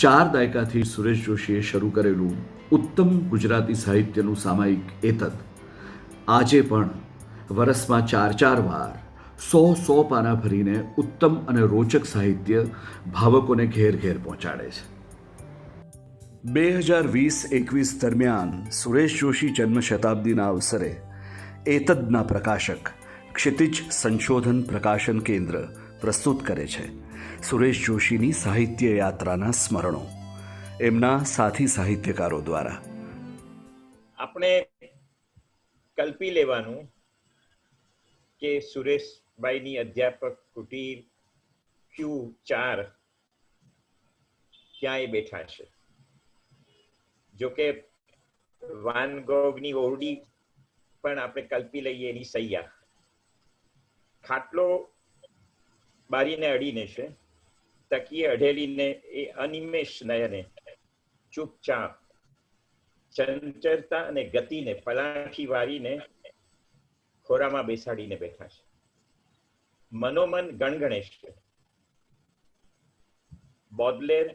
4 દાયકાથી સુરેશ જોશીએ શરૂ કરેલું ઉત્તમ ગુજરાતી સાહિત્યનું સામાયિક એતદ આજે પણ વરસમાં 4 વાર 100 પાના ભરીને ઉત્તમ અને રોચક સાહિત્ય ભાવકોને ઘેર ઘેર પહોંચાડે છે. 2020-21 દરમિયાન સુરેશ જોશી જન્મ શતાબ્દીના અવસરે એતદના પ્રકાશક ક્ષિતિજ સંશોધન પ્રકાશન કેન્દ્ર પ્રસ્તુત કરે છે સુરેશ જોશીની સાહિત્ય યાત્રાના સ્મરણો, એમના સાથી સાહિત્યકારો દ્વારા. આપણે કલ્પી લેવાનું કે સુરેશભાઈની અધ્યાપક કુટીર Q4 ક્યાંય બેઠા છે. જોકે વાન ગોગની ઓરડી પણ આપણે કલ્પી લઈએ, એની સૈયા. ખાટલો બારીને અડીને છે, તકીએ અઢેલીને એ અનિમેષ નયને ચૂપચાપ ચંચળતા અને ગતિને પલાઠી વારીને ખોરામાં બેસાડીને બેઠા છે. મનોમન ગણગણે છે. બોડલેર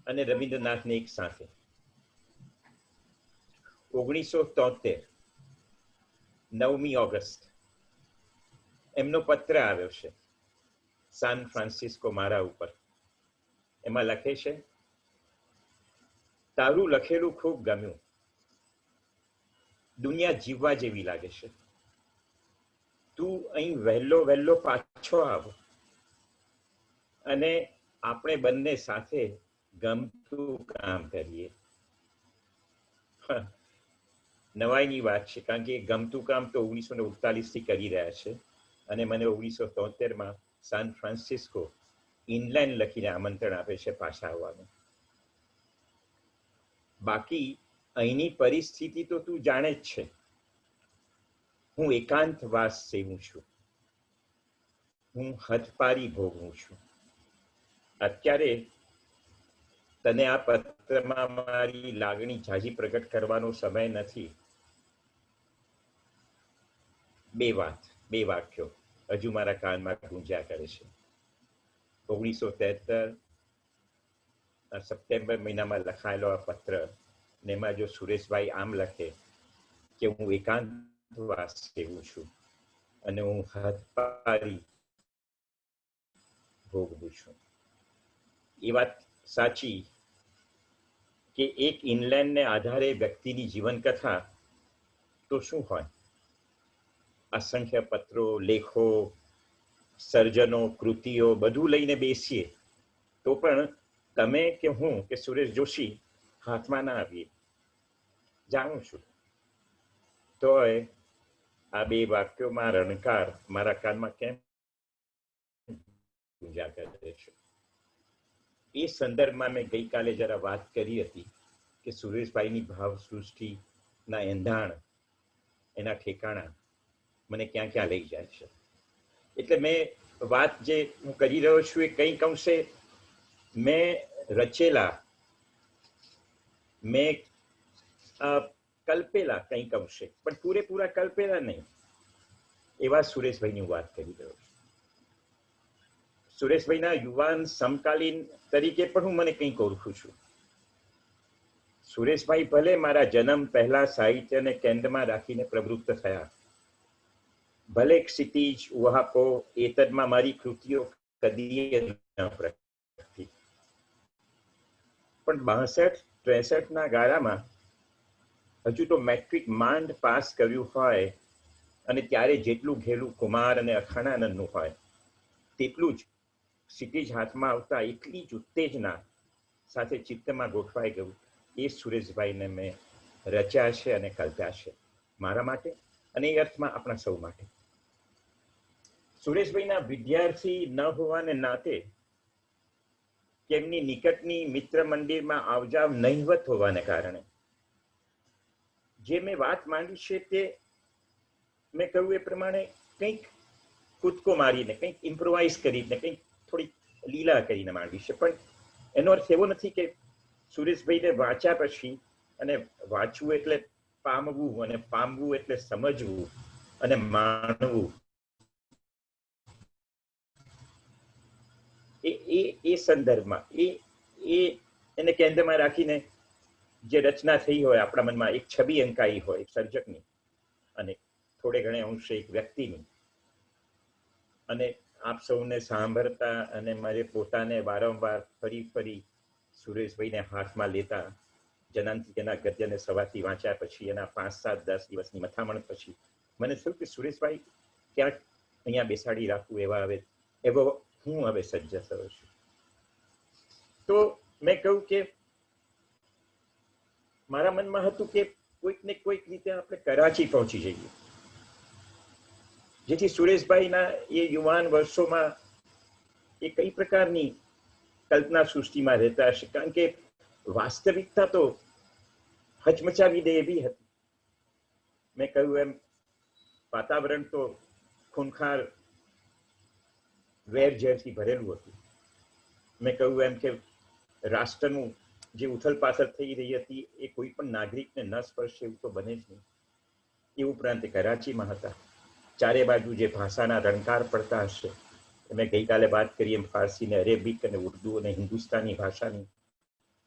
અને રવિન્દ્રનાથને એક સાથે. 1973 9મી ઓગસ્ટ એમનો પત્ર આવ્યો છે સાન ફ્રાન્સિસ્કો મારા ઉપર. એમાં લખે છે, તારું લખેલું ખૂબ ગમ્યું. દુનિયા જીવવા જેવી લાગે છે. તું અહીં વહેલો વહેલો પાછો આવ અને આપણે બંને સાથે ગમતું કામ કરીએ. નવાઈની વાત છે, કારણ કે ગમતું કામ તો 1949થી કરી રહ્યા છે અને મને 1973માં સાન ફ્રાન્સિસ્કો ઇનલેન્ડ લખીને આમંત્રણ આપે છે પાછા આવવાનું. બાકી અહીંની પરિસ્થિતિ તો તું જાણે જ છે. હું એકાંતવાસ સેવું છું. હું હથપારી ભોગવું છું. અત્યારે તને આ પત્રમાં મારી લાગણી ઝાઝી પ્રગટ કરવાનો સમય નથી. બે વાક્યો હજુ મારા કાનમાં ગુંજ્યા કરે છે. 1973 સપ્ટેમ્બર મહિનામાં લખાયેલો આ પત્ર, ને એમાં જો સુરેશભાઈ આમ લખે કે હું એકાંતવાસ સેવું છું અને હું હથપારી ભોગવું છું. એ વાત સાચી કે એક ઇનલેન્ડને આધારે વ્યક્તિની જીવનકથા તો શું હોય? અસંખ્ય પત્રો, લેખો, સર્જનો, કૃતિઓ બધું લઈને બેસીએ તો પણ તમે કે હું કે સુરેશ જોશી હાથમાં ના આવીએ. જાણું છું. તોય આ બે વાક્યોમાં રણકાર મારા કાનમાં કેમ પૂજા કરે છે? એ સંદર્ભમાં મેં ગઈકાલે જરા વાત કરી હતી કે સુરેશભાઈની ભાવ સૃષ્ટિના એંધાણ, એના ઠેકાણા મને ક્યાં ક્યાં લઈ જાય છે. એટલે મેં વાત જે હું કરી રહ્યો છું એ કંઈક અંશે મેં રચેલા, મેં કલ્પેલા કંઈક અંશે, પણ પૂરેપૂરા કલ્પેલા નહીં, એવા સુરેશભાઈની હું વાત કરી રહ્યો છું. સુરેશભાઈના યુવાન સમકાલીન તરીકે પણ હું મને કંઈક ઓળખું છું. સુરેશભાઈ ભલે મારા જન્મ પહેલા સાહિત્યને કેન્દ્રમાં રાખીને પ્રવૃત્ત થયા, ભલે ક્ષિતિજ, ઉહાપો, એતદમાં મારી કૃતિઓ કદી ન પ્રગટી, પણ 62-63ના ગાળામાં હજુ તો મેટ્રિક માંડ પાસ કર્યું હોય અને ત્યારે જેટલું ઘેલું કુમાર અને અખાણાનંદનું હોય તેટલું જ ક્ષિતિજ હાથમાં આવતા એટલી જ ઉત્તેજના સાથે ચિત્તમાં ગોઠવાઈ ગયું. એ સુરેશભાઈને મેં રચ્યા છે અને કલ્પ્યા છે મારા માટે, અને એ અર્થમાં આપણા સૌ માટે. સુરેશભાઈના વિદ્યાર્થી ન હોવાને નાતે કે એમની નિકટની મિત્ર મંદિરમાં આવજાવ નહિવત હોવાને કારણે જે મેં વાત માંડી છે તે મેં કહ્યું એ પ્રમાણે કંઈક કૂદકો મારીને, કંઈક ઇમ્પ્રોવાઇઝ કરીને, કંઈક થોડી લીલા કરીને માંડી છે. પણ એનો અર્થ એવો નથી કે સુરેશભાઈને વાંચ્યા પછી, અને વાંચવું એટલે પામવું, અને પામવું એટલે સમજવું અને માણવું, એ સંદર્ભમાં એ એને કેન્દ્રમાં રાખીને જે રચના થઈ હોય આપણા મનમાં, એક છબી અંકાઈ હોય એક સર્જકની અને થોડે ઘણે અંશે એક વ્યક્તિની, અને આપ સૌને સાંભળતા અને મારે પોતાને વારંવાર ફરી સુરેશભાઈને હાથમાં લેતા, જનાંતિ તેના ગદ્યને સવારથી વાંચ્યા પછી એના 5-7-10 દિવસની મથામણ પછી મને થયું કે સુરેશભાઈ ક્યાંક અહીંયા બેસાડી રાખવું એવો હું હવે સજ્જ થયો છું. તો મેં કહ્યું કે મારા મનમાં હતું કે કોઈક ને કોઈક રીતે આપણે કરાચી પહોંચી જઈએ, જેથી સુરેશભાઈના એ યુવાન વર્ષોમાં એ કઈ પ્રકારની કલ્પના સૃષ્ટિમાં રહેતા હશે, કારણ કે વાસ્તવિકતા તો હચમચાવી દે એવી હતી. મેં કહ્યું એમ વાતાવરણ તો ખૂંખાર વેરઝેરથી ભરેલું હતું. મેં કહ્યું એમ કે રાષ્ટ્રનું જે ઉથલ પાથલ થઈ રહી હતી એ કોઈ પણ નાગરિકને ન સ્પર્શે એવું તો બને જ નહીં. એ ઉપરાંત કરાચીમાં હતા, ચારે બાજુ જે ભાષાના રણકાર પડતા હશે, મેં ગઈકાલે વાત કરી એમ ફારસી ને અરેબિક અને ઉર્દુ અને હિન્દુસ્તાની ભાષાની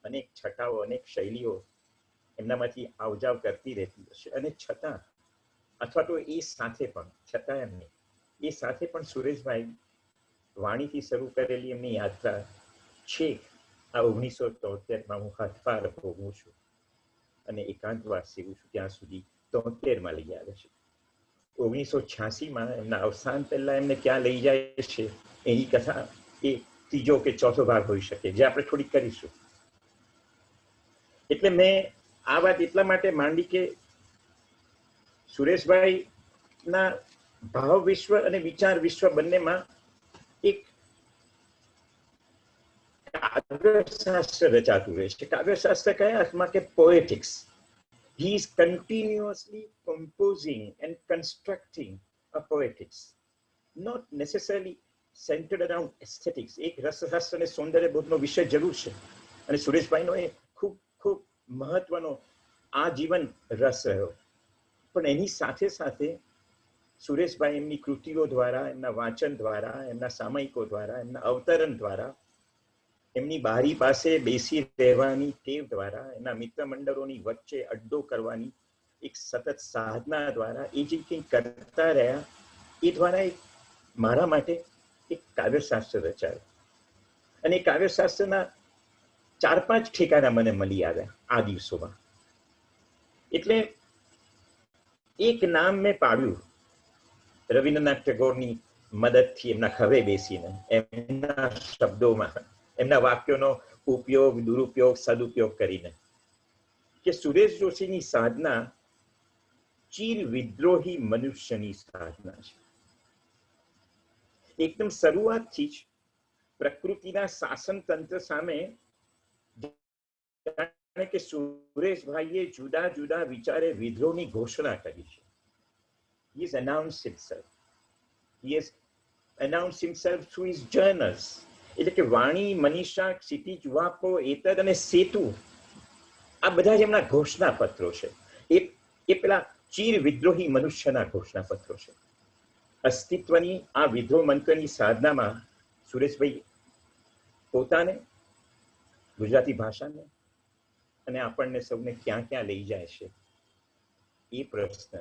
અનેક છટાઓ, અનેક શૈલીઓ એમનામાંથી આવજાવ કરતી રહેતી હશે. અને છતાં, અથવા તો એ સાથે પણ સુરેશભાઈ વાણીથી શરૂ કરેલી એમની યાત્રા છેક આ 1973માં હું હાથફાર ભોગવું છું અને એકાંતવાસ સેવું છું ત્યાં સુધી 73માં લઈ આવે છે. 1986માં એમના અવસાન પહેલા એમને ક્યાં લઈ જાય છે એની કથા એ ત્રીજો કે ચોથો ભાગ હોઈ શકે, જે આપણે થોડીક કરીશું. એટલે મેં આ વાત એટલા માટે માંડી કે સુરેશભાઈના ભાવ વિશ્વ અને વિચાર વિશ્વ બંનેમાં એક કાવ્યશાસ્ત્ર રચાતું રહે છે. કાવ્યશાસ્ત્ર કયા અર્થમાં કે પોએટિક્સ. He is continuously composing and constructing a poetics, not necessarily centered around aesthetics. એક રસશાસ્ત્ર અને સૌંદર્યબોધનો વિષય જરૂર છે, અને સુરેશભાઈનો એ ખૂબ ખૂબ મહત્વનો આજીવન રસ રહ્યો. પણ એની સાથે સાથે સુરેશભાઈ એમની કૃતિઓ દ્વારા, એમના વાંચન દ્વારા, એમના સામયિકો દ્વારા, એમના અવતરણ દ્વારા, એમની બારી પાસે બેસી રહેવાની ટેવ દ્વારા, એમના મિત્ર મંડળોની વચ્ચે અડ્ડો કરવાની એક સતત સાધના દ્વારા, એ જે કંઈ કરતા રહ્યા એ દ્વારા મારા માટે એક કાવ્યશાસ્ત્ર રચાયું. અને એ કાવ્યશાસ્ત્રના 4-5 ઠેકાણા મને મળી આવ્યા આ દિવસોમાં. એટલે એક નામ મેં પાડ્યું રવિન્દ્રનાથ ટેગોરની મદદથી, એમના ખભે બેસીને, એમના શબ્દોમાં, એમના વાક્યોનો ઉપયોગ, દુરુપયોગ, સદુપયોગ કરીને, કે સુરેશ જોશીની સાધના ચીર વિદ્રોહી મનુષ્યની સાધના છે. એકદમ શરૂઆતથી જ પ્રકૃતિના શાસન તંત્ર સામે કે સુરેશભાઈએ જુદા જુદા વિચારે વિદ્રોહની ઘોષણા કરી છે. He has announced himself. He has announced himself through his journals. એટલે કે વાણી, મનીષા, ક્ષિતિજ, વાપો, એતદ અને સેતુ, આ બધા જ એમના ઘોષણા પત્રો છે. એ પેલા ચીર વિદ્રોહી મનુષ્યના ઘોષણા પત્રો છે. અસ્તિત્વની આ વિદ્રોહ મંત્રની સાધનામાં સુરેશભાઈ પોતાને, ગુજરાતી ભાષાને અને આપણને સૌને ક્યાં ક્યાં લઈ જાય છે એ પ્રશ્ન,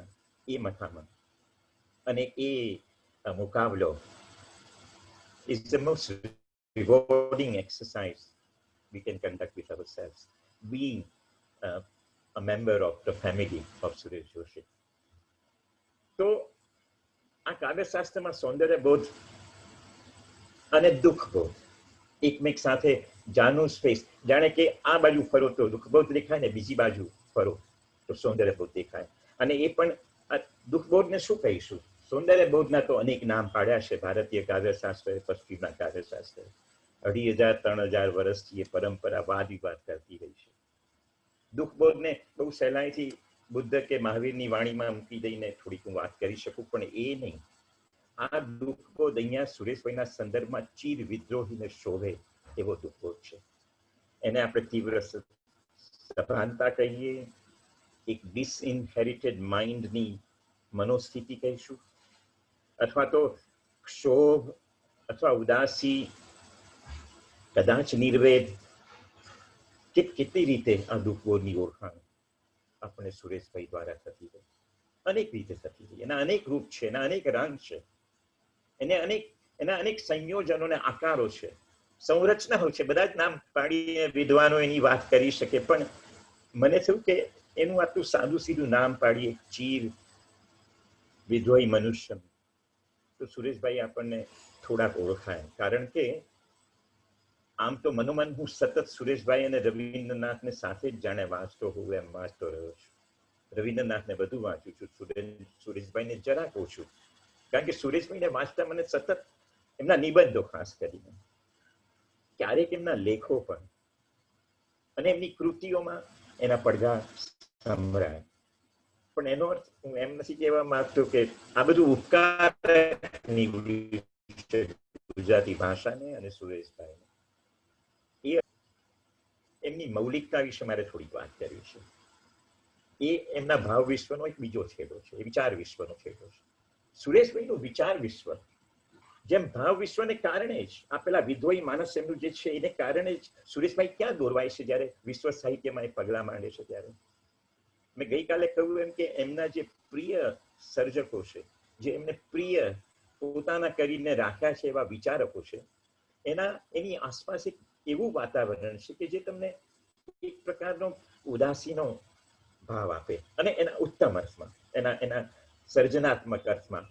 એ મથામણ અને એ મુકાબલો is the most rewarding exercise we can conduct with ourselves, being a member of the family of Suresh Joshi. તો આ કાવ્યશાસ્ત્રમાં સૌંદર્યબોધ અને દુઃખબોધ એકમેક સાથે જાનું સ્પેસ, જાણે કે આ બાજુ ફરો તો દુઃખબોધ દેખાય ને બીજી બાજુ ફરો તો સૌંદર્યબોધ દેખાય. અને એ પણ દુઃખબોધને શું કહીશું, સૌંદર્યબોધના તો અનેક નામ પાડ્યા છે ભારતીય કાવ્યશાસ્ત્રએ, પશ્ચિમના કાવ્યશાસ્ત્રએ. 2500-3000 વર્ષથી એ પરંપરા વાદ વિવાદ કરતી રહી છે. દુઃખબોધને બહુ સહેલાઈથી બુદ્ધ કે મહાવીરની વાણીમાં મૂકી દઈને થોડીક હું વાત કરી શકું, પણ એ નહીં. આ દુઃખબોધ અહીંયા સુરેશભાઈના સંદર્ભમાં ચીર વિદ્રોહીને શોભે એવો દુઃખબોધ છે. એને આપણે તીવ્ર સભાનતા કહીએ, એક ડિસઇનહેરિટેડ માઇન્ડની મનોસ્થિતિ કહીશું, અથવા તો ક્ષોભ અથવા ઉદાસી, કદાચ નિર્વેદ, કેટલી રીતે આ દુઃખોની ઓળખાણ આપણે સુરેશભાઈ દ્વારા થતી હોય, અનેક રીતે થતી હોય. એના અનેક રૂપ છે, એના અનેક રંગ છે, એના અનેક સંયોજનો અને આકારો છે, સંરચનાઓ છે. બધા જ નામ પાડીને વિદ્વાનો એની વાત કરી શકે, પણ મને થયું કે એનું આટલું સાદું સીધું નામ પાડીએ, ચીર વિધોઈ મનુષ્ય, તો સુરેશભાઈ આપણને થોડાક ઓળખાય. કારણ કે આમ તો મનોમન હું સતત સુરેશભાઈ અને રવિન્દ્રનાથને સાથે જ જાણે વાંચતો હોઉં એમ વાંચતો રહ્યો છું. રવિન્દ્રનાથને વધુ વાંચું છું, સુરેશભાઈને જરાક ઓછું. કારણ કે સુરેશભાઈને વાંચતા મને સતત એમના નિબંધો, ખાસ કરીને ક્યારેક એમના લેખો પણ, અને એમની કૃતિઓમાં એના પડઘા સંભળાય. પણ એનો અર્થ હું એમ નથી કહેવા માંગતો કે આ બધું ઉપકાર ગુજરાતી ભાષાને અને સુરેશભાઈને. એમની મૌલિકતા વિશે મારે થોડીક વાત કરવી છે. એ એમના ભાવ વિશ્વનો એક બીજો છેડો છે, એ વિચાર વિશ્વનો છેડો છે. સુરેશભાઈનું વિચાર વિશ્વ જેમ ભાવ વિશ્વને કારણે જ આ પેલા વિધોઈ માનસ એમનું જે છે એને કારણે જ સુરેશભાઈ ક્યાં દોરવાય છે જ્યારે વિશ્વ સાહિત્યમાં એ પગલા માંડે છે. ત્યારે મેં ગઈકાલે કહ્યું એમ કે એમના જે પ્રિય સર્જકો છે, જે એમને પ્રિય પોતાના કરીને રાખ્યા છે, એવા વિચારકો છે, એની આસપાસ એક એવું વાતાવરણ છે કે જે તમને એક પ્રકારનો ઉદાસીનો ભાવ આપે, અને એના ઉત્તમ અર્થમાં, એના સર્જનાત્મક અર્થમાં,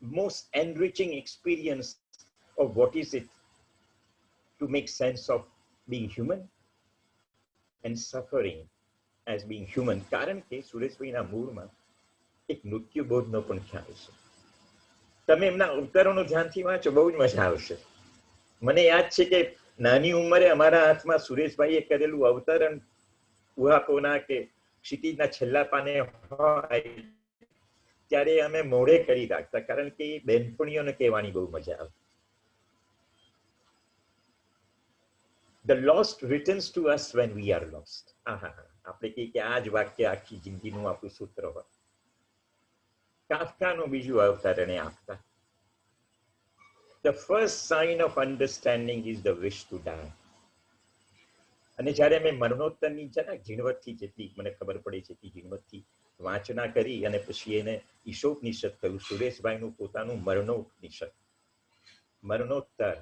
most enriching experience of what is it to make sense of being human and suffering as being human. કારણ કે સુરેશભાઈના મૂળમાં એક મૃત્યુબોધનો પણ ખ્યાલ છે. તમે એમના અવતરણો ધ્યાનથી વાંચો, બહુ જ મજા આવશે. મને યાદ છે કે નાની ઉંમરે અમારા હાથમાં સુરેશભાઈએ કરેલું અવતરણ ઉહાપોના કે ક્ષિતિજના છેલ્લા પાને હોય ત્યારે અમે મોઢે કરી રાખતા, કારણ કે બેનપણીઓને કહેવાની બહુ મજા આવે. The lost returns to us when we are lost. આપણે કહીએ કે આ જ વાક્ય આખી જિંદગીનું આપણું સૂત્ર હોય. કાફકાનું બીજું અવતરણ એ આપતા, The first sign of understanding is the wish to die. અને જ્યારે મેં મરણોત્તરની જરાક ઝીણવટથી, જેટલી મને ખબર પડે છે એટલી ઝીણવટથી વાંચના કરી અને પછી એને ઈશોપનિષદ કહ્યું, સુરેશભાઈનું પોતાનું મરણોપનિષદ, મરણોત્તર,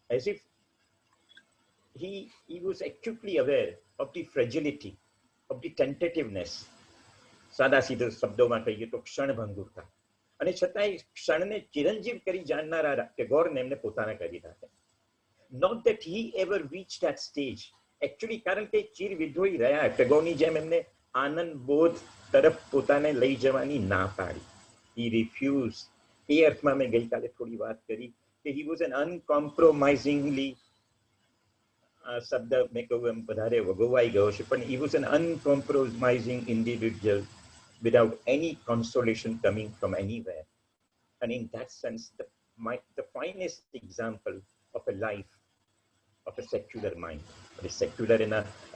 as if he was acutely aware of the fragility, of the tentativeness. સાદા સીધા શબ્દોમાં કહીએ તો ક્ષણભંગુરતા, અને છતાંય ક્ષણને ચિરંજીવ કરી જાણનારા ટેગોરને એમને પોતાના કરી રાખે. Not that he ever reached that stage. Actually, કારણ કે ચીર વિધોઈ રહ્યા, ટેગોરની જેમ એમને આનંદ બોધ તરફ પોતાને લઈ જવાની ના પાડી. He refused. એ અર્થમાં મેં ગઈકાલે થોડી વાત કરી કે he was an uncompromisingly, શબ્દ મેં કહ્યું એમ વધારે વગોવાઈ ગયો છે, પણ he was an uncompromising individual without any consolation coming from anywhere. And in that sense, the finest example of a life of a secular mind. But secular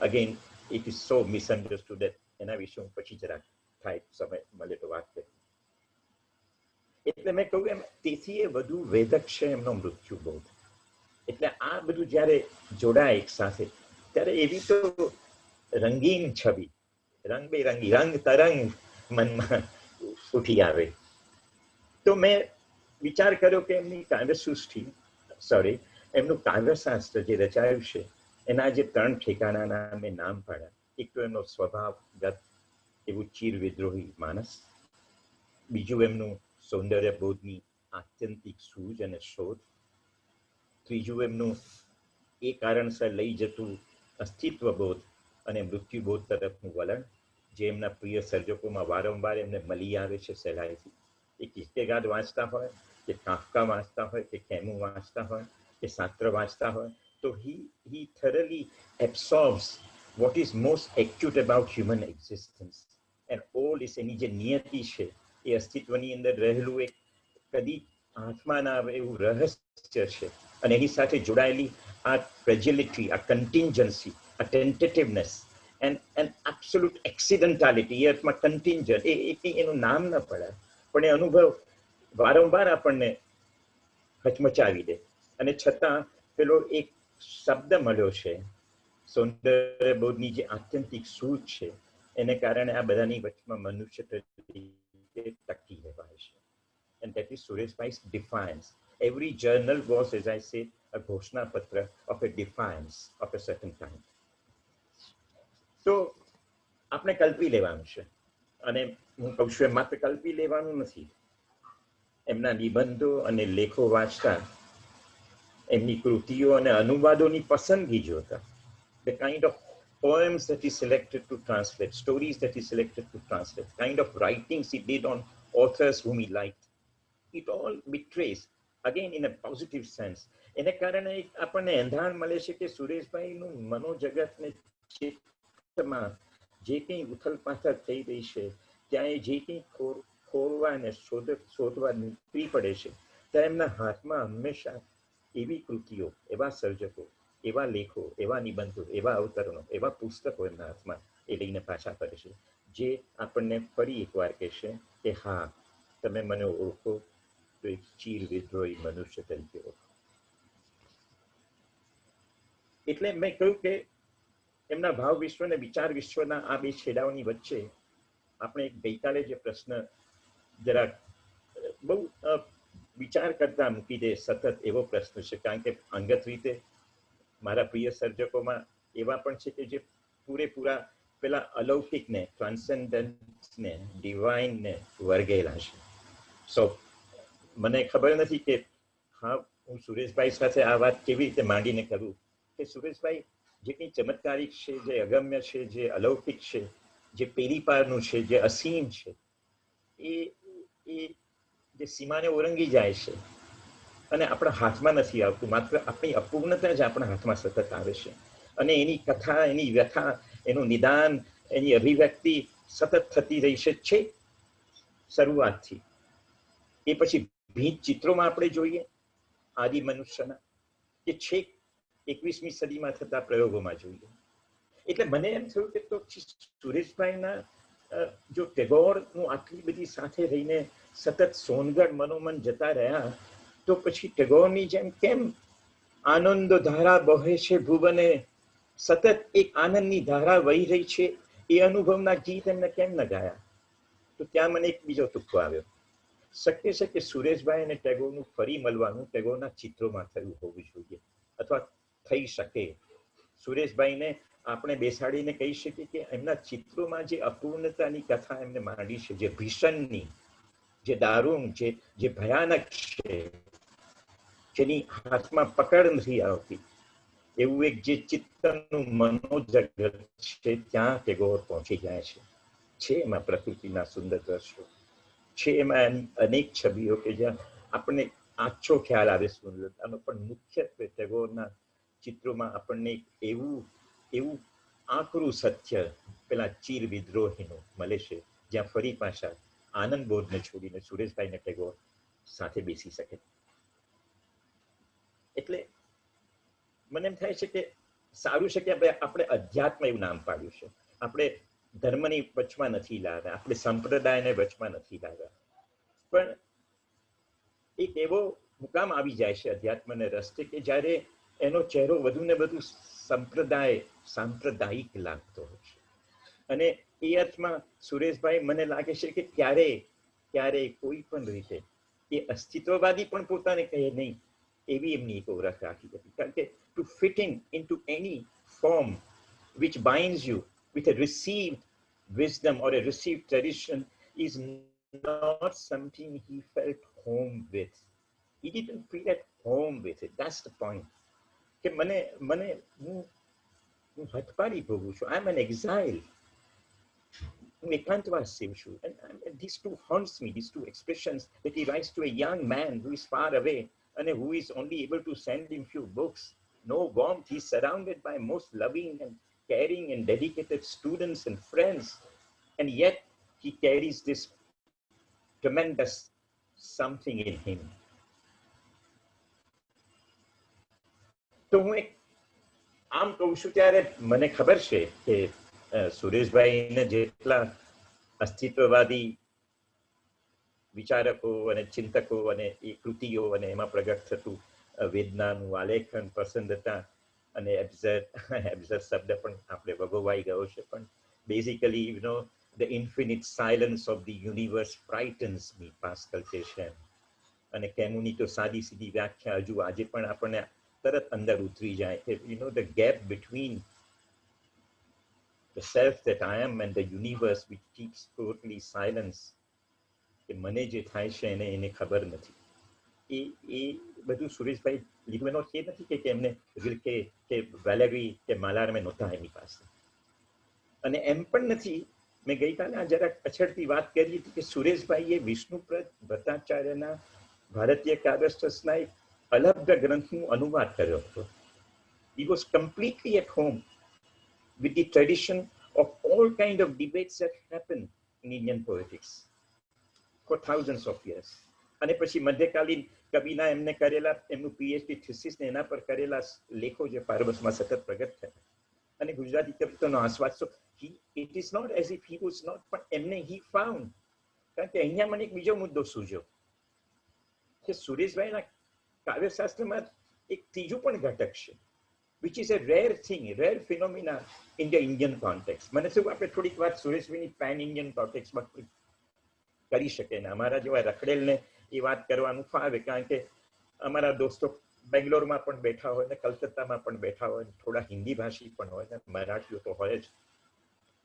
again, it is so misunderstood that એના વિશે હું પછી જરાક થાય સમય મળે તો વાત કરી. એટલે મેં કહ્યું એમ, તેથી એ વધુ વેદક છે એમનો મૃત્યુબોધ. એટલે આ બધું જ્યારે જોડાય એક સાથે, ત્યારે એવી તો રંગીન છબી, રંગબેરંગી રંગ તરંગ મનમાં ઉઠી આવે. તો મેં વિચાર કર્યો કે એમની કાવ્યસૃષ્ટિ, એમનું કાવ્યશાસ્ત્ર જે રચાયું છે, એના જે 3 ઠેકાણાના મેં નામ પાડ્યા. એક તો એમનો સ્વભાવગત એવું ચીર વિદ્રોહી માનસ, બીજું એમનું સૌંદર્ય બોધની આત્યંતિક સૂઝ અને શોધ, ત્રીજું એમનું એ કારણસર લઈ જતું અસ્તિત્વ બોધ અને મૃત્યુબોધ તરફનું વલણ, જે એમના પ્રિય સર્જકોમાં વારંવાર એમને મળી આવે છે સહેલાઈથી. એ કિર્કેગાડ વાંચતા હોય, કે કાફકા વાંચતા હોય, કે કેમુ વાંચતા હોય, કે સાત્ર વાંચતા હોય, તો he thoroughly absorbs what is most acute about human existence and all is. એની જે નિયતિ છે, એ અસ્તિત્વની અંદર રહેલું એક કદી હાથમાં ના આવે એવું રહસ્ય છે, અને એની સાથે જોડાયેલી આ ફ્રેજિલિટી, આ કન્ટિન્જન્સી, આ ટેન્ટેટિવનેસ and absolute accidentality. એ અર્થમાં કન્ટિન્જન્ટ, એનું નામ ન પડાય, પણ એ અનુભવ વારંવાર આપણને હચમચાવી દે. અને છતાં પેલો એક શબ્દ મળ્યો છે, સૌંદર્યબોધની જે આત્યંતિક સૂઝ છે એને કારણે આ બધાની વચમાં મનુષ્ય તરીકે ટકી રહેવાય છે. And that is Sureshbhai's defiance. Every journal was, as I said, a Ghoshna Patra of a defiance of a certain kind. So, આપણે કલ્પી લેવાનું છે, અને હું કહું છું માત્ર કલ્પી લેવાનું નથી. એમના નિબંધો અને લેખો વાંચતા, એમની કૃતિઓ અને અનુવાદોની પસંદગી જોતા, the kind of poems that he selected to translate, stories that he selected to translate, kind of writings he did on authors whom he liked, it all betrays, again in a positive sense. એને કારણે આપણને એંધાણ મળે છે કે સુરેશભાઈનું મનોજગતને ચિત્તમાં જે કંઈ ઉથલ પાથલ થઈ રહી છે, ત્યાં જે કંઈ ખોરવા અને શોધવા નીકળી પડે છે, ત્યાં એમના હાથમાં હંમેશા એવી કૃતિઓ, એવા સર્જકો, એવા લેખો, એવા નિબંધો, એવા અવતરણો, એવા પુસ્તકો એમના હાથમાં એ લઈને પાછા ફરે છે, જે આપણને ફરી એકવાર કહેશે કે હા, તમે મને ઓળખો તો એક ચીર વિદ્રોહી મનુષ્ય તરીકે ઓળખો. એટલે મેં કહ્યું કે એમના ભાવ વિશ્વ અને વિચાર વિશ્વના આ બે છેડાઓની વચ્ચે આપણે ગઈકાલે જે પ્રશ્ન જરા બહુ વિચાર કરતા મૂકી દે સતત એવો પ્રશ્ન છે, કારણ કે અંગત રીતે મારા પ્રિય સર્જકોમાં એવા પણ છે કે જે પૂરેપૂરા પેલા અલૌકિકને, ટ્રાન્સેન્ડન્સને, ડિવાઇનને વર્ગેલા છે. સો મને ખબર નથી કે હા હું સુરેશભાઈ સાથે આ વાત કેવી રીતે માંડીને કરું કે સુરેશભાઈ જે કંઈ ચમત્કારિક છે, જે અગમ્ય છે, જે અલૌકિક છે, જે પેરી પારનું છે, જે અસીમ છે, એ જે સીમાને ઓળંગી જાય છે અને આપણા હાથમાં નથી આવતું, માત્ર આપણી અપૂર્ણતા જ આપણા હાથમાં સતત આવે છે, અને એની કથા, એની વ્યથા, એનું નિદાન, એની અભિવ્યક્તિ સતત થતી રહી છે શરૂઆતથી. એ પછી ભીંત ચિત્રોમાં આપણે જોઈએ આદિ મનુષ્યના, કે છેક 21મી સદીમાં થતા પ્રયોગોમાં જોઈએ. એટલે મને એમ થયું કે તો સુરેશભાઈના જો ટેગોરનું આટલી બધી સાથે રહીને સતત સોનગઢ મનોમન જતા રહ્યા, તો પછી ટેગોરની જેમ કેમ આનંદ ધારા બહે છે ભુવને, સતત એક આનંદની ધારા વહી રહી છે, એ અનુભવના ગીત એમને કેમ ન ગાયા? તો ત્યાં મને એક બીજો તુક્કો આવ્યો. શક્ય છે કે સુરેશભાઈ અને ટેગોરનું ફરી મળવાનું ટેગોરના ચિત્રોમાં થયું હોવું જોઈએ, અથવા થઈ શકે. સુરેશભાઈને આપણે બેસાડીને કહી શકીએ કે એમના ચિત્રોમાં જે અપૂર્ણતાની કથા એમને માંડી છે, જે ભીષણની, જે દારૂણ, જે ભયાનક છે, જેની હાથમાં પકડ નથી આવતી, એવું એક જે ચિત્તનું મનોજગત છે, ત્યાં ટેગોર પહોંચી જાય છે. એમાં પ્રકૃતિના સુંદર દ્રશ્યો છે, એમાં અનેક છબીઓ કે જ્યાં આપણને આછો ખ્યાલ આવે સુંદરતાનો, પણ મુખ્યત્વે ટેગોરના ચિત્રોમાં આપણને એવું આકરું સત્ય પેલા ચીર વિદ્રોહીનું મળે છે, જ્યાં ફરી પાછા આનંદ બોધને છોડીને સુરેશભાઈને ટેગોર સાથે બેસી શકે. એટલે મને એમ થાય છે કે સારું છે કે આપણે અધ્યાત્મ એવું નામ પાડ્યું છે. આપણે ધર્મની વચમાં નથી લાવ્યા, આપણે સંપ્રદાયને વચમાં નથી લાવ્યા, પણ એક એવો મુકામ આવી જાય છે અધ્યાત્મને રસ્તે કે જ્યારે એનો ચહેરો વધુ ને વધુ સાંપ્રદાયિક લાગતો હોય છે. અને એ અર્થમાં સુરેશભાઈ મને લાગે છે કે ક્યારે કોઈ પણ રીતે એ અસ્તિત્વવાદી પણ પોતાને કહે નહીં એવી એમની એક ઓળખ રાખી હતી. કારણ કે to fit into any form which binds you with a received wisdom or a received tradition is not something he felt home with. He didn't feel at home with it. That's the point. કે હું હથપારી ભોગું છું. I'm an exile. હું એકાંતવાસ છું. And these two haunts me, these two expressions that he writes to a young man who is far away and who is only able to send him few books. No warmth. He's surrounded by most loving and caring and dedicated students and friends. And yet he carries this tremendous something in him. તો હું આમ કહું છું ત્યારે મને ખબર છે કે સુરેશભાઈને જેટલા અસ્તિત્વવાદી વિચારકો અને ચિંતકો અને એ કૃતિઓ અને એમાં પ્રગટ થતું વેદનાનું આલેખન, પસંદતા, અને એબ્ઝર્ડ શબ્દ પણ આપણે વગોવાઈ ગયો છે, પણ basically the infinite silence of the universe frightens me, pascal કહે છે. અને કેમુની તો સાદી સીધી વ્યાખ્યા હજુ આજે પણ આપણને તરત અંદર ઉતરી જાય કે the gap between the self that I am and the universe which keeps totally silence, કે મને જે થાય છે એને ખબર નથી. એ બધું સુરેશભાઈ લીધું. એનો એ નથી કે એમને કે વેલેરી કે માલારમે નહોતા એની પાસે. અને એમ પણ નથી, મેં ગઈકાલે આ જરાક પછડતી વાત કરી હતી કે સુરેશભાઈએ વિષ્ણુપ્રદ ભટ્ટાચાર્યના ભારતીય કાવ્યશાસ્ત્રના એક અલગ ગ્રંથનું અનુવાદ કર્યો હતો. He was completely at home with the tradition of all kind of debates that happen in Indian poetics for thousands of years. અને પછી મધ્યકાલીન કવિના એમને કરેલા એમનું પીએચડી થીસિસ ને એના પર કરેલા લેખો જે પારબસમાં સતત પ્રગટ થયા અને ગુજરાતી કવિતાનો આસ્વાદ. So it is not as if he was not, પણ એમને હી ફાઉન્ડ. કારણ કે અહીંયા મને એક બીજો મુદ્દો સૂઝ્યો કે સુરેશભાઈના કાવ્યશાસ્ત્રમાં એક ત્રીજું પણ ઘટક છે, which is a rare thing, a rare phenomena in the Indian context. મને શું આપણે થોડીક વાત સુરેશભાઈની પેન ઇન્ડિયન કોન્ટેક્સમાં કરી શકે ને અમારા જેવા રખડેલને એ વાત કરવાનું ફાવે, કારણ કે અમારા દોસ્તો બેંગ્લોરમાં પણ બેઠા હોય ને કલકત્તામાં પણ બેઠા હોય ને થોડા હિન્દી ભાષી પણ હોય ને મરાઠીઓ તો હોય જ.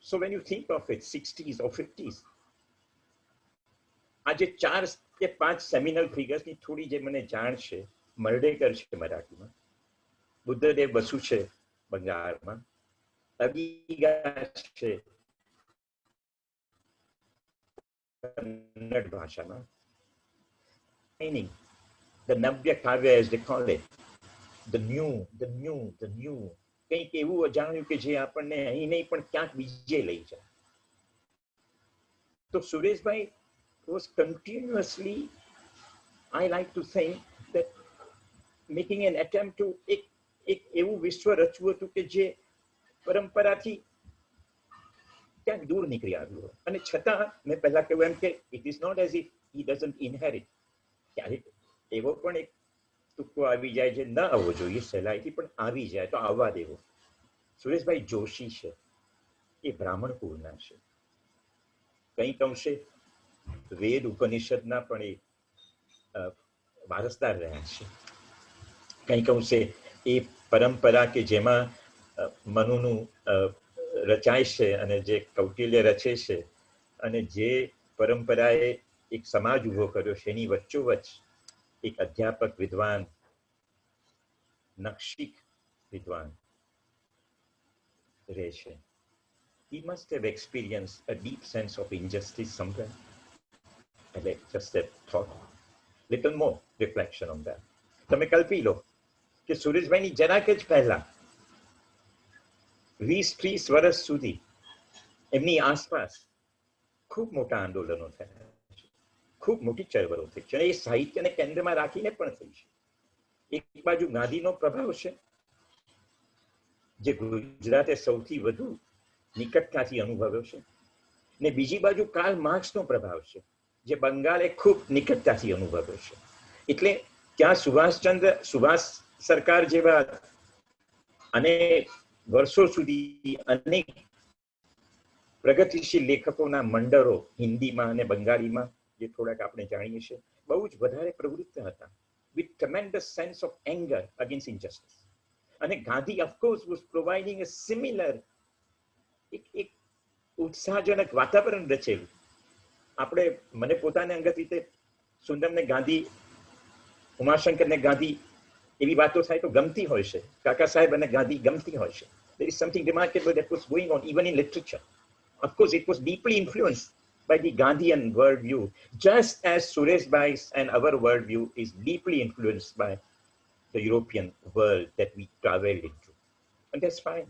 So when you think of it 60s or 50s, આજે 4 કે 5 સેમિનલ ફિગર્સની થોડી જે મને જાણ છે. મરડેકર છે મરાઠીમાં, બુદ્ધદેવ બસુ છે બંગાળમાં, અબીગા છે કન્નડ ભાષામાં. Meaning, the Navya Kavya as they call it, the new. કંઈક એવું અજાણ્યું કે જે આપણને અહીં નહીં પણ ક્યાંક બીજે લઈ જાય. તો Sureshbhai was continuously, I like to think that making an attempt to એક એવું વિશ્વ રચવું હતું કે જે પરંપરાથી ક્યાંક દૂર નીકળી આવ્યું હોય. અને છતાં મેં પહેલા કહ્યું એમ કે it is not as if he doesn't inherit. ક્યારેક એવો પણ એક તુક્કો આવી જાય જે ન આવવો જોઈએ સહેલાઈથી, પણ આવી જાય તો આવવા દેવો. સુરેશભાઈ જોશી છે, એ બ્રાહ્મણ કુળના છે, કંઈક અંશે વેદ ઉપનિષદના પણ એ વારસદાર રહ્યા છે. કંઈક અંશે એ પરંપરા કે જેમાં મનુનું રચાય છે અને જે કૌટિલ્ય રચે છે અને જે પરંપરાએ એક સમાજ ઉભો કર્યો છે, એની વચ્ચોવચ્ચ એક અધ્યાપક વિદ્વાન, નક્ષિક વિદ્વાન રહે છે. He must have experienced a deep sense of injustice somewhere. Just a thought, little more reflection on that. તમે કલ્પી લો કે સુરેશભાઈની જરાક જ પહેલા 20-30 વર્ષ સુધી એમની આસપાસ ખૂબ મોટા આંદોલનો થયા, ખૂબ મોટી ચળવળો થઈ છે. એ સાહિત્યને કેન્દ્રમાં રાખીને પણ થઈ છે. એક બાજુ ગાંધીનો પ્રભાવ છે જે ગુજરાતે સૌથી વધુ નિકટતાથી અનુભવ્યો છે, ને બીજી બાજુ કાર્લ માર્ક્સનો પ્રભાવ છે જે બંગાળે ખૂબ નિકટતાથી અનુભવ્યો છે. એટલે ત્યાં સુભાષ સરકાર જેવા અને વર્ષો સુધી અનેક પ્રગતિશીલ લેખકોના મંડળો હિન્દીમાં અને બંગાળીમાં જે થોડાક આપણે જાણીએ છીએ બહુ જ વધારે પ્રવૃત્ત હતા, with tremendous sense of anger against injustice. અને Gandhi of course was providing a similar એક ઉત્સાહજનક વાતાવરણ રચેલું. આપણે મને પોતાને અંગત રીતે સુંદરને ગાંધી, ઉમાશંકરને ગાંધી એવી વાતો થાય તો ગમતી હોય છે, કાકા સાહેબ અને ગાંધી ગમતી હોય છે. There is something remarkable that was going on even in literature. Of course, it was deeply influenced by the Gandhian worldview, just as Suresh Bhai's and our worldview is deeply influenced by the European world that we traveled into. And that's fine.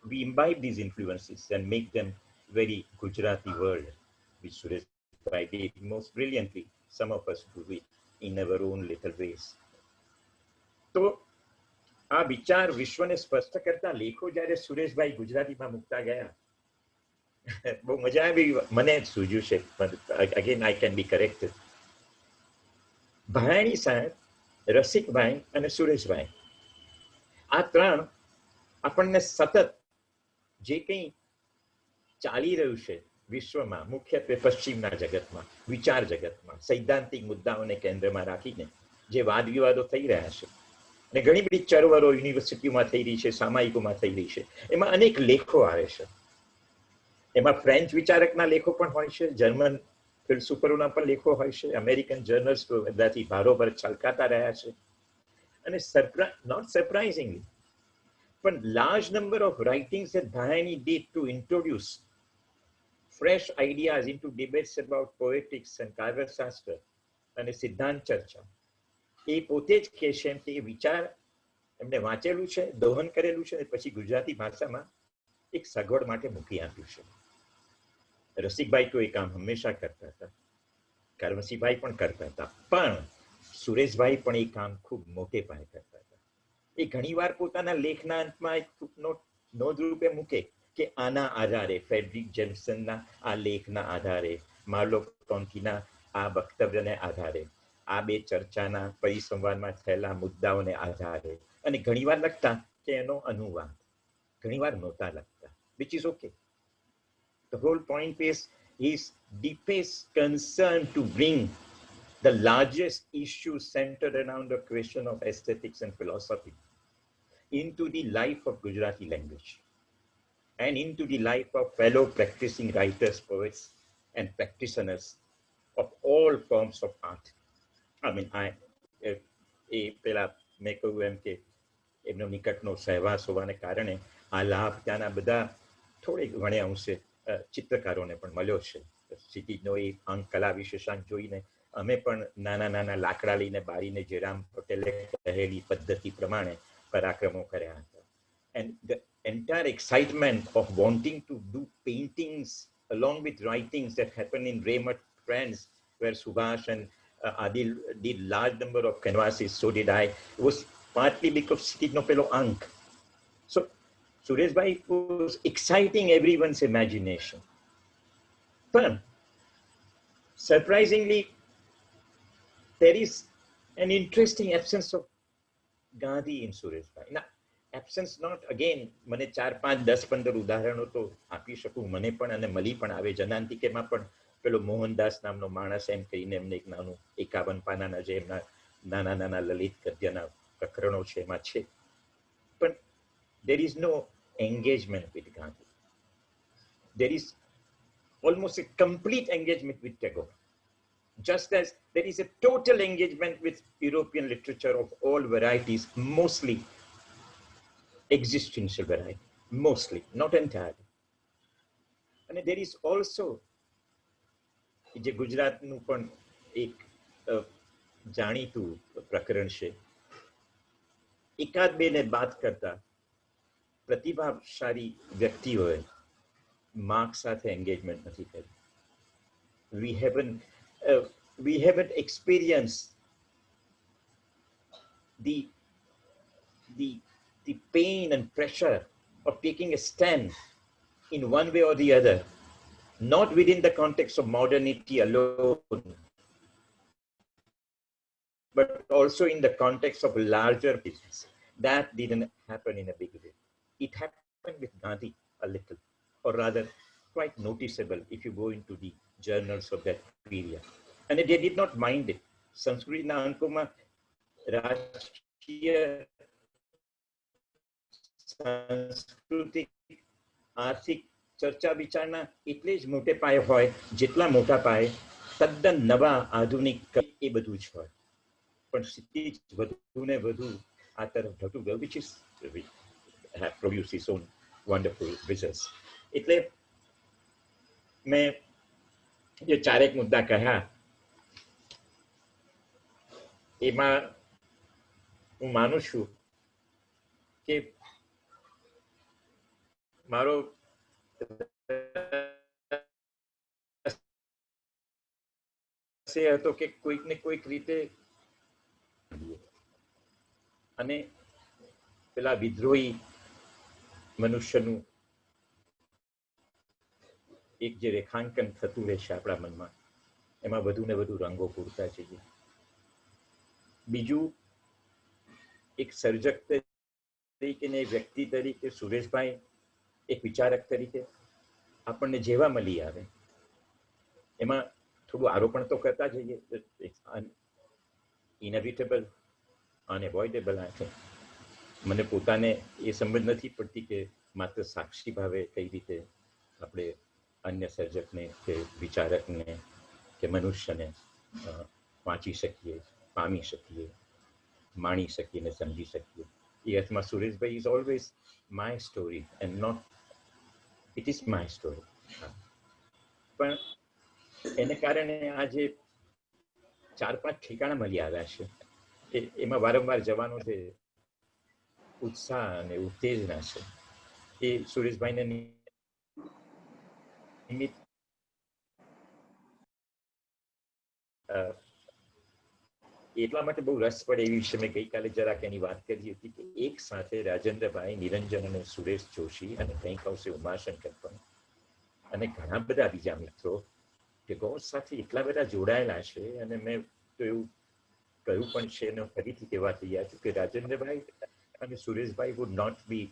We imbibe these influences and make them very Gujarati world, which Suresh Bhai did most brilliantly. Some of us do it in our own little ways. તો આ વિચાર વિશ્વને સ્પષ્ટ કરતા લેખો જ્યારે સુરેશભાઈ ગુજરાતીમાં મૂકતા ગયા, બહુ મજા આવી. મને સૂઝ્યું છે, again I can be corrected. Bhayani સાહેબ, રસિકભાઈ અને સુરેશભાઈ આ ત્રણ આપણને સતત જે કંઈ ચાલી રહ્યું છે વિશ્વમાં, મુખ્યત્વે પશ્ચિમના જગતમાં, વિચાર જગતમાં, સૈદ્ધાંતિક મુદ્દાઓને કેન્દ્રમાં રાખીને જે વાદ વિવાદો થઈ રહ્યા છે, અને ઘણી બધી ચળવળો યુનિવર્સિટીઓમાં થઈ રહી છે, સામાયિકોમાં થઈ રહી છે, એમાં અનેક લેખો આવે છે. એમાં ફ્રેન્ચ વિચારકના લેખો પણ હોય છે, જર્મન ફિલસૂફરોના પણ લેખો હોય છે, અમેરિકન જર્નલ્સ બધાથી ભારોભર છલકાતા રહ્યા છે. અને નોટ સરપ્રાઇઝિંગલી, પણ large number of writings that Dhayani did to introduce fresh ideas into debates about poetics and કાવ્યશાસ્ત્ર અને સિદ્ધાંત ચર્ચા, એ પોતે જ કહે છે કે એ વિચાર એમને વાંચેલું છે, દોહન કરેલું છે, અને પછી ગુજરાતી ભાષામાં એક સગવડ માટે મૂકી આપ્યું છે. રસિકભાઈ તો એ કામ હંમેશા કરતા હતા, કરમસીભાઈ પણ કરતા હતા, પણ સુરેશભાઈ પણ એ કામ ખૂબ મોટે પાયે કરતા હતા. એ ઘણીવાર પોતાના લેખના અંતમાં એક નોંધ રૂપે મૂકે કે આના આધારે, ફેડરિક જેમ્સનના આ લેખના આધારે, માર્લો કોન્ટીના આ વક્તવ્યને આધારે, આ બે ચર્ચાના પરિસંવાદમાં થયેલા મુદ્દાઓને આધારે, અને ઘણીવાર લખતા કે એનો અનુવાદ, ઘણીવાર નહોતા લખતા, which is okay. The whole point is his deepest concern to bring the largest issue centered around the question of aesthetics and philosophy into the life of Gujarati language and into the life of fellow practicing writers, poets, and practitioners of all forms of art. I mean, મેં કહ્યું એમ કે એમનો નિકટનો સહવાસ હોવાને કારણે આ લાભ ત્યાંના બધા થોડેક ઘણે અંશે ચિત્રકારોને પણ મળ્યો છે. સિટીનો એ અંક કલા વિશેષાંક જોઈને અમે પણ નાના નાના લાકડા લઈને બારીને જેરામ પટેલે કહેલી પદ્ધતિ પ્રમાણે પરાક્રમો કર્યા હતા. And the entire excitement of wanting to do paintings along with writings that happen in Raymond France, where Subhash and Adil did large number of canvases, so did I. It was partly because Sitino Pelo Ank. So Sureshbhai was exciting everyone's imagination. But surprisingly, there is an interesting absence of Gandhi in Sureshbhai. Now, absence not, again, મને 4, 5, 10, 15 ઉદાહરણો તો આપી શકું, મને પણ અને મળી પણ આવે. જનાંતિકેમાં પણ પેલો મોહનદાસ નામનો માણસ એમ કહીને એમને એક નાનું 51 પાનાના જે એમના નાના નાના લલિત ગદ્યના પ્રકરણો છે એમાં છે. પણ there is no engagement with Gandhi. There is almost a complete engagement with Tagore, just as there is a total engagement with European literature of all varieties, mostly existential variety, mostly, not entirely. And there is also જે ગુજરાતનું પણ એક જાણીતું પ્રકરણ છે, એકાદ બેને બાદ કરતા પ્રતિભાશાળી વ્યક્તિઓએ માર્ક્સ સાથે એન્ગેજમેન્ટ નથી કર્યું. We haven't experienced the pain and pressure of taking a stand in one way or the other, not within the context of modernity alone, but also in the context of larger business. That didn't happen in a big way. It happened with Gandhi a little, or rather quite noticeable if you go into the journals of that period. And they did not mind it. Sanskritના અંકોમાં રાજકીય, સાંસ્કૃતિક, આર્થિક ચર્ચા વિચારણા એટલે જ મોટે પાયે હોય જેટલા મોટા પાયે તદ્દન નવા આધુનિક એ બધું જ હોય. પણ સ્થિતિ વધુ ને વધુ આ તરફ ઢળતું ગયું, which is have produced its own wonderful results. એટલે મેં જે 4 મુદ્દા કહ્યા એમાં હું માનું છું કે મારો હતો કે કોઈક ને કોઈક રીતે અને પેલા વિદ્રોહી મનુષ્યનું એક જે રેખાંકન થતું રહેશે આપણા મનમાં, એમાં વધુ ને વધુ રંગો પૂરતા જઈએ. બીજું, એક સર્જક તરીકે ને વ્યક્તિ તરીકે સુરેશભાઈ એક વિચારક તરીકે આપણને જેવા મળી આવે એમાં થોડું આરોપણ તો કરતા જઈએ. ઇનએવિટેબલ, અનએવોઇડેબલ. આ છે મને પોતાને એ સમજ નથી પડતી કે માત્ર સાક્ષી ભાવે કઈ રીતે આપણે અન્ય સર્જકને કે વિચારકને કે મનુષ્યને વાંચી શકીએ, પામી શકીએ, માણી શકીએ ને સમજી શકીએ. એ અર્થમાં Sureshbhai is always my story and not it is my story. પણ એને કારણે આ જે 4-5 ઠેકાણા મળી આવ્યા છે એમાં વારંવાર જવાનો જે ઉત્સાહ અને ઉત્તેજના છે એ સુરેશભાઈને નિમિત્ત એટલા માટે બહુ રસ પડે એવી વિશે મેં ગઈકાલે જરાક એની વાત કરી હતી કે એક સાથે રાજેન્દ્રભાઈ, નિરંજન અને સુરેશ જોશી અને કંઈક અંશે ઉમાશંકર પણ અને ઘણા બધા બીજા મિત્રો ટેગોર સાથે એટલા બધા જોડાયેલા છે. અને મેં તો એવું કહ્યું પણ છે અને ફરીથી કહેવા તૈયાર છું કે રાજેન્દ્રભાઈ અને Sureshbhai would not be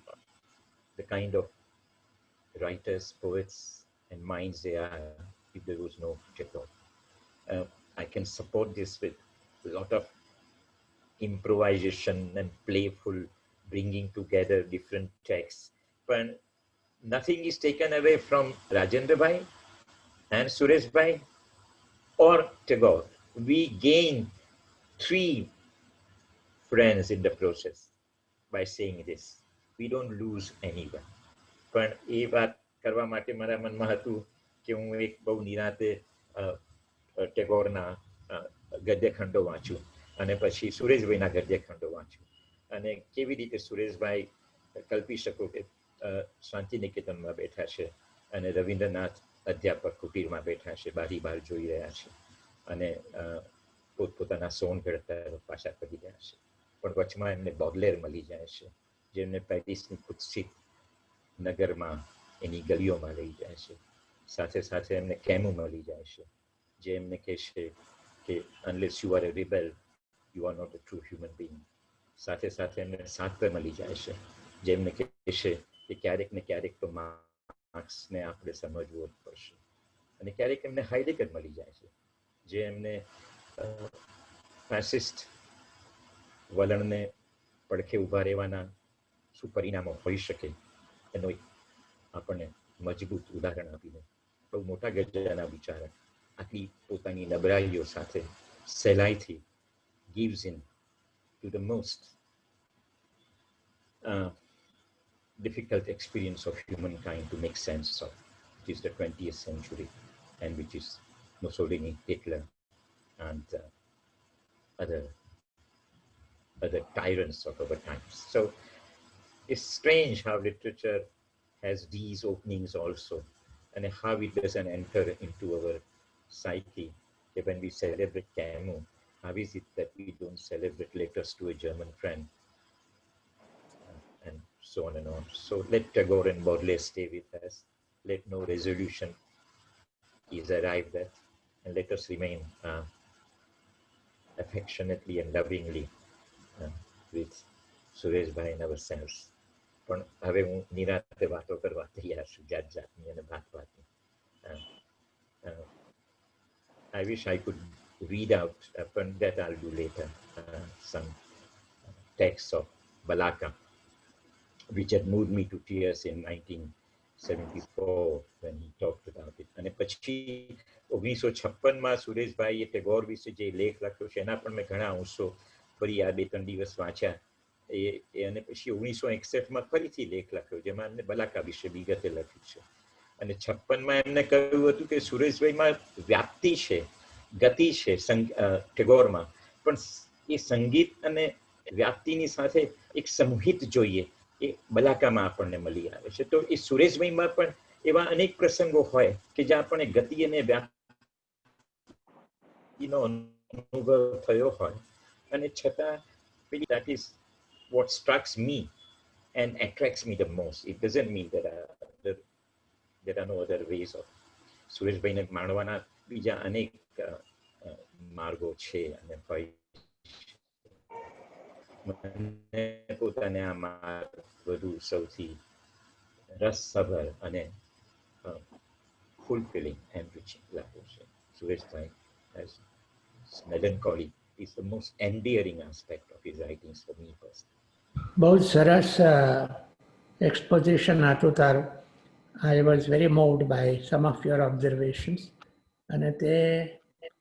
the kind of writers, poets and minds they are if there was no Tagore. I can support this with a lot of improvisation and playful bringing together different texts. But nothing is taken away from Rajendra Bhai and Suresh Bhai or Tagore. We gain 3 friends in the process by saying this. We don't lose anyone. પણ એ વાત કરવા માટે મારા મનમાં હતું કે હું એક બહુ નિરાંતે ટેગોરના ગદ્યખંડો વાંચું અને પછી સુરેશભાઈના ગદ્યખંડો વાંચું અને કેવી રીતે સુરેશભાઈ કલ્પી શકો કે શાંતિનિકેતનમાં બેઠા છે અને રવિન્દ્રનાથ અધ્યાપક કુટીરમાં બેઠા છે, બારી બહાર જોઈ રહ્યા છે અને પોતપોતાના સોનગઢ તરફ પાછા કરી રહ્યા છે. પણ વચમાં એમને બોડલેર મળી જાય છે જેમને પેરિસની કુત્સિત નગરમાં એની ગલીઓમાં લઈ જાય છે. સાથે સાથે એમને કેમુ મળી જાય છે જે એમને કહે છે કે unless you are a rebel, you are not a true human being. સાથે સાથે એમને સાર્ત્ર મળી જાય છે જે એમને કહે છે કે ક્યારેક ને ક્યારેક તો માર્ક્સને આપણે સમજવું જ પડશે. અને ક્યારેક એમને હાઇડેગર મળી જાય છે જે એમને ફેસિસ્ટ વલણને પડખે ઊભા રહેવાના શું પરિણામો હોઈ શકે એનો આપણને મજબૂત ઉદાહરણ આપીને બહુ મોટા ગજાના વિચારક આટલી પોતાની નબળાઈઓ સાથે સહેલાઈથી gives in to the most difficult experience of humankind to make sense of, which is the 20th century and which is Mussolini, Hitler and other tyrants of our times. So it's strange how literature has these openings also, and how it doesn't enter into our psyche. When we celebrate Camus, how is it that we don't celebrate letters to a German friend, and so on and on. So let Tagore and Baudelaire stay with us. Let no resolution is arrived at, and let us remain affectionately and lovingly with Suresh Bhai and ourselves. પણ હવે હું નિરાંતે વાતો કરવા તૈયાર છું, જાત જાતની અને ભાત ભાતની. I wish I could read out, but that I'll do later, some texts of Balaka, which had moved me to tears in 1974 when he talked about it. અને પછી 1956માં સુરેશભાઈએ ટેગોર વિશે જે લેખ લખ્યો છે એના પણ મેં ઘણા અંશો ફરી આ 2-3 દિવસ વાંચ્યા. અને પછી 1961માં ફરીથી લેખ લખ્યો જેમાં એમને બલાકા વિશે વિગતે લખ્યું છે. અને 56માં એમને કહ્યું હતું કે સુરેશભાઈમાં વ્યાપ્તિ છે, ગતિ છે ટેગોરમાં, પણ એ સંગીત અને વ્યાપ્તિની સાથે એક સંહિત જોઈએ એ બલાકામાં આપણને મળી આવે છે. તો એ સુરેશભાઈમાં પણ એવા અનેક પ્રસંગો હોય કે જ્યાં આપણને ગતિ અને વ્યાપ્તિનો અનુભવ થયો હોય અને છતાં that is what strikes me and attracts me the most. It doesn't mean that there are no other ways of સુરેશભાઈને માણવાના બીજા અનેક માર્ગો છે અને હોય. મને પોતાને આમાં વધુ સૌથી રસસભર અને fulfilling and enriching લાગ્યો છે. Sureshbhai has melancholy is the most endearing aspect of his writings for me personally. બહુ જ સરસ એક્સપોઝિશન હતું તારું. I was very moved by some of your observations. અને તે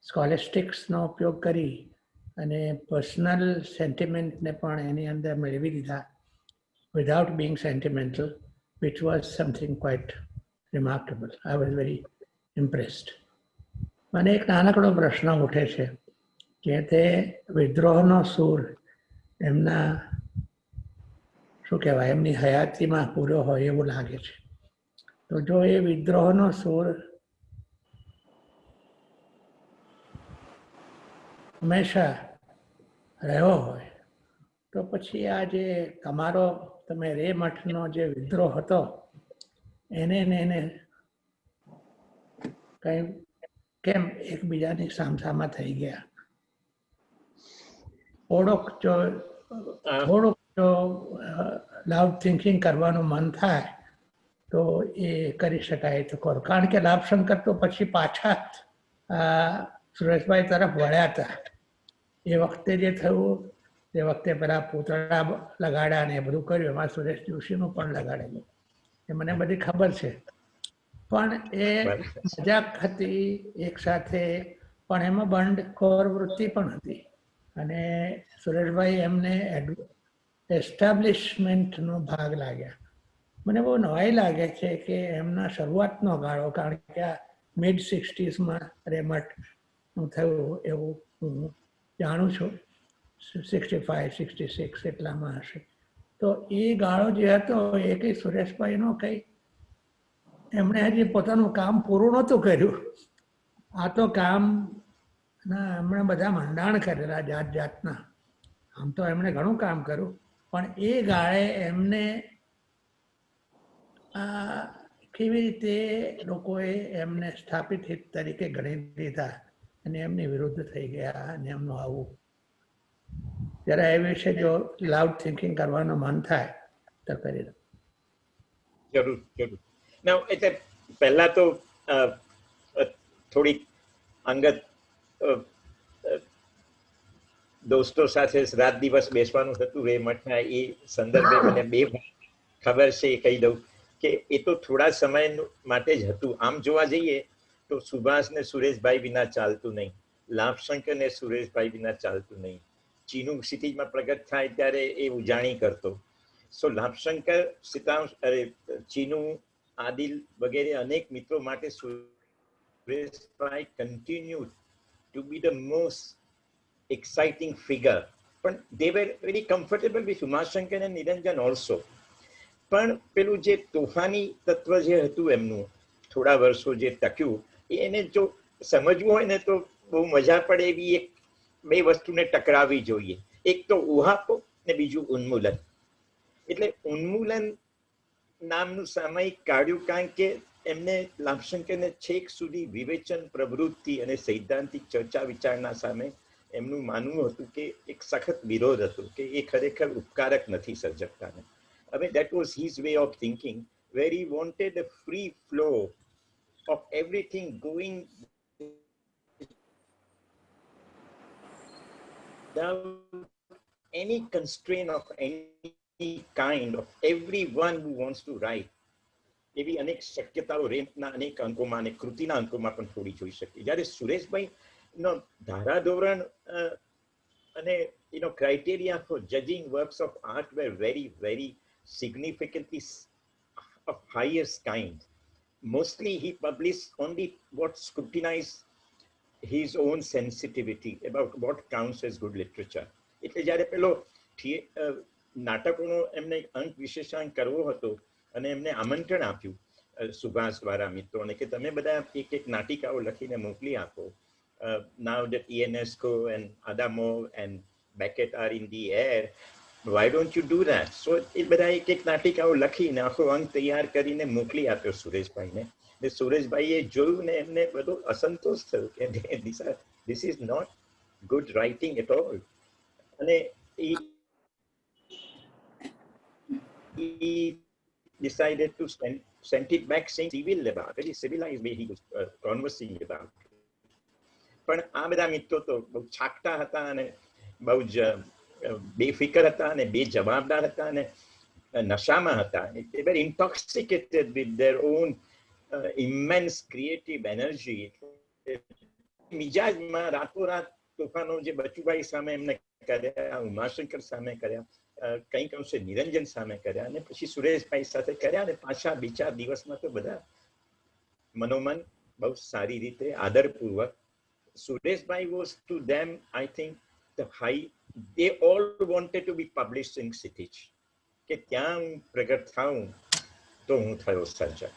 સ્કોલેસ્ટિક્સનો ઉપયોગ કરી અને પર્સનલ સેન્ટિમેન્ટને પણ એની અંદર મેળવી દીધા without being sentimental, which was something quite remarkable. I was very impressed. મને એક નાનકડો પ્રશ્ન ઉઠે છે કે તે વિદ્રોહનો સૂર એમના શું કહેવાય એમની હયાતીમાં પૂરો હોય એવું લાગે છે. તો જો એ વિદ્રોહનો સૂર હંમેશા રહ્યો હોય તો પછી આ જે તમારો તમે રે મઠનો જે વિદ્રોહ હતો એને કઈ કેમ એકબીજાની સામસામા થઈ ગયા? થોડુંક જો લાઉડ થિંકિંગ કરવાનું મન થાય તો એ કરી શકાય તો કરો. કારણ કે લાભશંકર તો પછી પાછા સુરેશભાઈ તરફ વળ્યા હતા. એ વખતે જે થયું તે વખતે પેલા પૂતળા લગાડ્યા ને એ બધું કર્યું, એમાં સુરેશ જોશીનું પણ લગાડેલું, એ મને બધી ખબર છે. પણ એ મજાક હતી એક સાથે, પણ એમાં બંડખોર વૃત્તિ પણ હતી. અને સુરેશભાઈ એમને એસ્ટાબ્લિશમેન્ટનો ભાગ લાગ્યા. મને બહુ નવાઈ લાગે છે કે એમના શરૂઆતનો ગાળો, કારણ કે આ મિડ 60s રેમટનું થયું એવું હું જાણું છું, 65, 66 એટલામાં હશે. તો એ ગાળો જે હતો એ કંઈ સુરેશભાઈનો કંઈ એમણે હજી પોતાનું કામ પૂરું નહોતું કર્યું. આ તો કામના એમણે બધા મંડાણ કરેલા જાત જાતના. આમ તો એમણે ઘણું કામ કર્યું, પણ એ ગાળે એમને કેવી રીતે લોકોએ એમને સ્થાપિત હિત તરીકે ગણી લીધા અને એમની વિરુદ્ધ થઈ ગયા અને એમનું આવું. જરા એ વિશે જો લાઉડ થિંકિંગ કરવાનું મન થાય તો કરી દો. જરૂર જરૂર. ના એટલે પહેલા તો થોડીક અંગત દોસ્તો સાથે રાત દિવસ બેસવાનું થતું રે મઠના, એ સંદર્ભે મને બે ખબર છે એ કહી દઉં કે એ તો થોડા સમય માટે જ હતું. આમ જોવા જઈએ તો સુભાષ ને સુરેશભાઈ વિના ચાલતું નહીં, લાભશંકર ને સુરેશભાઈ વિના ચાલતું નહીં. ચીનુ ક્ષિતિજમાં પ્રગટ થાય ત્યારે એ ઉજાણી કરતો. સો લાભશંકર, ચીનુ, આદિલ વગેરે અનેક મિત્રો માટે Sureshbhai continue two B the most exciting figure. પણ they were very comfortable with Umashankar and Niranjan also. પણ પેલું જે તોફાની તત્વ જે હતું એમનું થોડા વર્ષો જે ટક્યું, એને જો સમજવું હોય ને તો બહુ મજા પડે એવી એક બે વસ્તુને ટકરાવી જોઈએ. એક તો ઉહાપો ને બીજું ઉન્મૂલન. એટલે ઉન્મૂલન નામનું સામયિક કાઢ્યું કારણ કે એમને લાભશંકરને છેક સુધી વિવેચન, પ્રવૃત્તિ અને સૈદ્ધાંતિક ચર્ચા વિચારણા સામે એમનું માનવું હતું કે એક સખત વિરોધ હતો કે એ ખરેખર ઉપકારક નથી સર્જકતાને. હવે that was his way of thinking, where he wanted a free flow of everything going without any constraint of any kind of everyone who wants to write. એવી અનેક શક્યતાઓ રેમના અનેક અંકોમાં અને કૃતિના અંકોમાં પણ થોડી જોઈ શકીએ. જ્યારે સુરેશભાઈ નો ધારાધોરણ અને criteria for judging works of art were very, very significantly of highest kind. Mostly he published only what scrutinized his own sensitivity about what counts as good literature. એટલે જ્યારે પેલો નાટકોનો એમને અંક વિશેષાંક કરવો હતો અને એમને આમંત્રણ આપ્યું સુભાષ દ્વારા મિત્રોને કે તમે બધા એક એક નાટિકાઓ લખીને મોકલી આપો. Now that Ionesco and Adamov and Beckett are in the air, why don't you do that? So એ બધા એક એક નાટિકાઓ લખીને આખો અંક તૈયાર કરીને મોકલી આપ્યો સુરેશભાઈને. ને સુરેશભાઈએ જોયું ને એમને બધો અસંતોષ થયો કે this is not good writing at all. અને he decided to send it back saying civil about, very civilized way he was conversing about. પણ આ બધા મિત્રો તો બહુ છાકટા હતા અને બહુ જ બેફિકર હતા અને બેજવાબદાર હતા અને નશામાં હતા. They were intoxicated with their own immense creative energy. મિજાજમાં રાતોરાત તોફાનો જે બચુભાઈ સામે એમને કર્યા, ઉમાશંકર સામે કર્યા, કંઈક અંશે નિરંજન સામે કર્યા અને પછી સુરેશભાઈ સાથે કર્યા અને પાછા 2-4 દિવસમાં તો બધા મનોમન બહુ સારી રીતે આદરપૂર્વક. Sureshbhai was to them, I think, the high. They all wanted to be published in Kshitij. કે ત્યાં હું પ્રગટ થાઉં તો હું થયો સર્જક.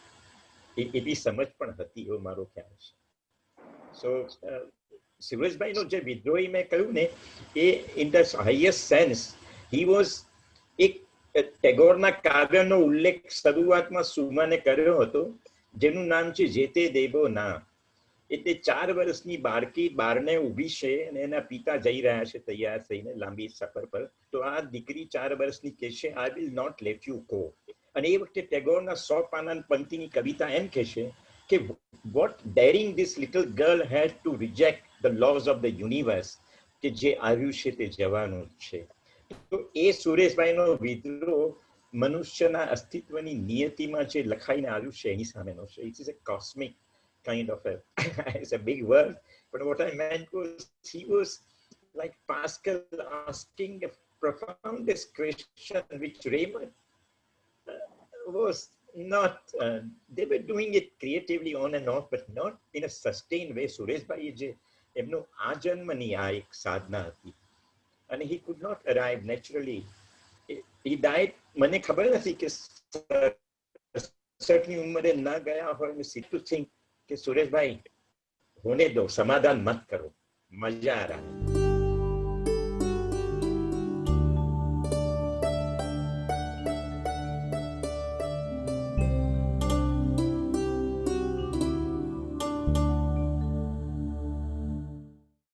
એવી સમજ પણ હતી, એવો મારો ખ્યાલ છે. સો સુરેશભાઈનો જે વિદ્રોહી મેં કહ્યું ને, એ in the highest sense he was એક ટેગોરના કાવ્યનો ઉલ્લેખ શરૂઆતમાં સુમાને કર્યો હતો, જેનું નામ છે જે તે દેવો ના. એટલે 4 વર્ષની બાળકી બારને ઊભી છે અને એના પિતા જઈ રહ્યા છે તૈયાર થઈને લાંબી સફર પર. તો આ દીકરી 4 વર્ષની કહે છે, I will not let you go. અને એ વખતે ટેગોરના 100 પાના પંક્તિની કવિતા એમ કહે છે કે what daring this little girl had to reject the laws of the universe, કે જે આવ્યું છે તે જવાનું છે. તો એ સુરેશભાઈનો વિદ્રોહ મનુષ્યના અસ્તિત્વની નિયતિમાં જે લખાઈને આવ્યું છે એની સામેનો છે. It is a cosmic kind of it's a big word, but what I meant was he was like Pascal asking the profoundest question, which Raymond was not. They were doing it creatively on and off, but not in a sustained way. Sureshbhai je emno ajanmani a ek sadhna hati, and he could not arrive naturally. He died. Mane khabar nathi ke certainly umre na gaya hoy. I sit to think कि सुरेश भाई होने दो, समाधान मत करो, मजा आ रहा है.